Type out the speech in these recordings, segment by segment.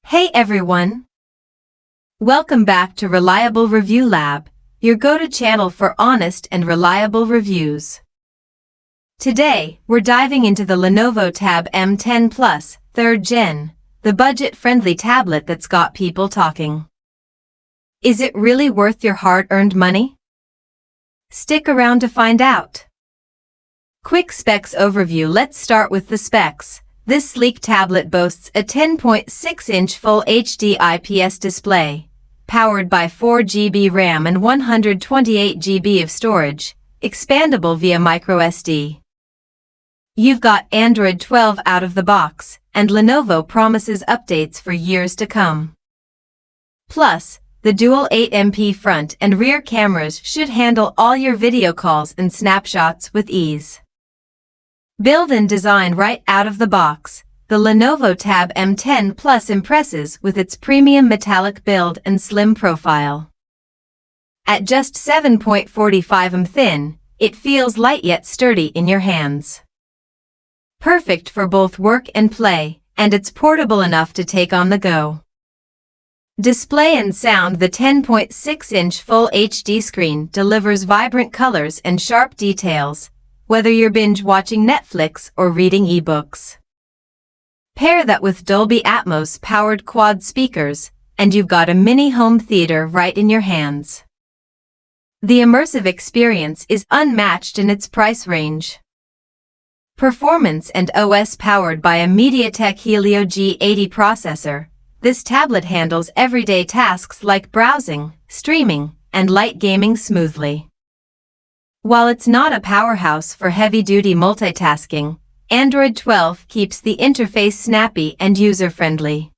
Hey everyone! Welcome back to Reliable Review Lab, your go-to channel for honest and reliable reviews. Today, we're diving into the Lenovo Tab M10 Plus, 3rd Gen, the budget-friendly tablet that's got people talking. Is it really worth your hard-earned money? Stick around to find out. Quick specs overview. Let's start with the specs. This sleek tablet boasts a 10.6-inch Full HD IPS display, powered by 4GB RAM and 128GB of storage, expandable via microSD. You've got Android 12 out of the box, and Lenovo promises updates for years to come. Plus, the dual 8MP front and rear cameras should handle all your video calls and snapshots with ease. Build and design right out of the box, the Lenovo Tab M10 Plus impresses with its premium metallic build and slim profile. At just 7.45 mm thin, it feels light yet sturdy in your hands. Perfect for both work and play, and it's portable enough to take on the go. Display and sound. The 10.6-inch Full HD screen delivers vibrant colors and sharp details, whether you're binge-watching Netflix or reading ebooks. Pair that with Dolby Atmos powered quad speakers, and you've got a mini home theater right in your hands. The immersive experience is unmatched in its price range. Performance and OS. Powered by a MediaTek Helio G80 processor, this tablet handles everyday tasks like browsing, streaming, and light gaming smoothly. While it's not a powerhouse for heavy-duty multitasking, Android 12 keeps the interface snappy and user-friendly.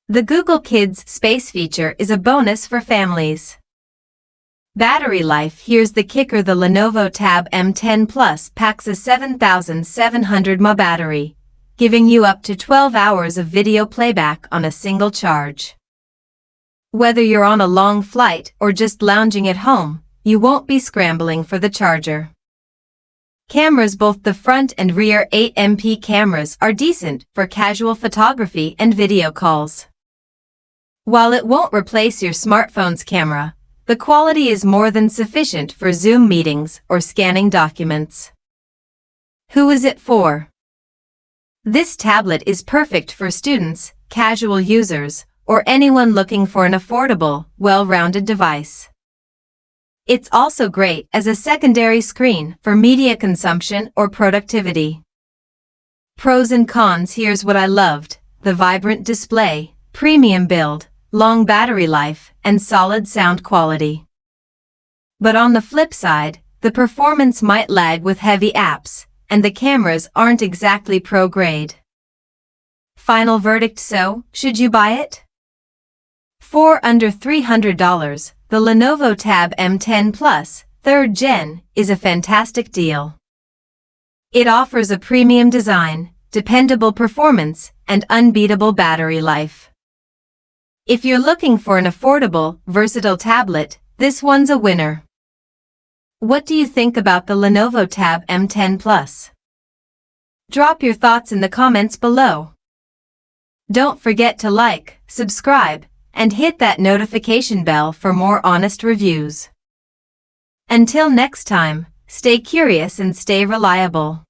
The Google Kids Space feature is a bonus for families. Battery life. Here's the kicker. The Lenovo Tab M10 Plus packs a 7700 mAh battery, giving you up to 12 hours of video playback on a single charge. Whether you're on a long flight or just lounging at home, you won't be scrambling for the charger. Cameras. Both the front and rear 8MP cameras are decent for casual photography and video calls. While it won't replace your smartphone's camera, the quality is more than sufficient for Zoom meetings or scanning documents. Who is it for? This tablet is perfect for students, casual users, or anyone looking for an affordable, well-rounded device. It's also great as a secondary screen for media consumption or productivity. Pros and cons. Here's what I loved: the vibrant display, premium build, long battery life, and solid sound quality. But on the flip side, the performance might lag with heavy apps, and the cameras aren't exactly pro-grade. Final verdict. So, should you buy it? For under $300, the Lenovo Tab M10 Plus, 3rd Gen, is a fantastic deal. It offers a premium design, dependable performance, and unbeatable battery life. If you're looking for an affordable, versatile tablet, this one's a winner. What do you think about the Lenovo Tab M10 Plus? Drop your thoughts in the comments below. Don't forget to like, subscribe, and hit that notification bell for more honest reviews. Until next time, stay curious and stay reliable.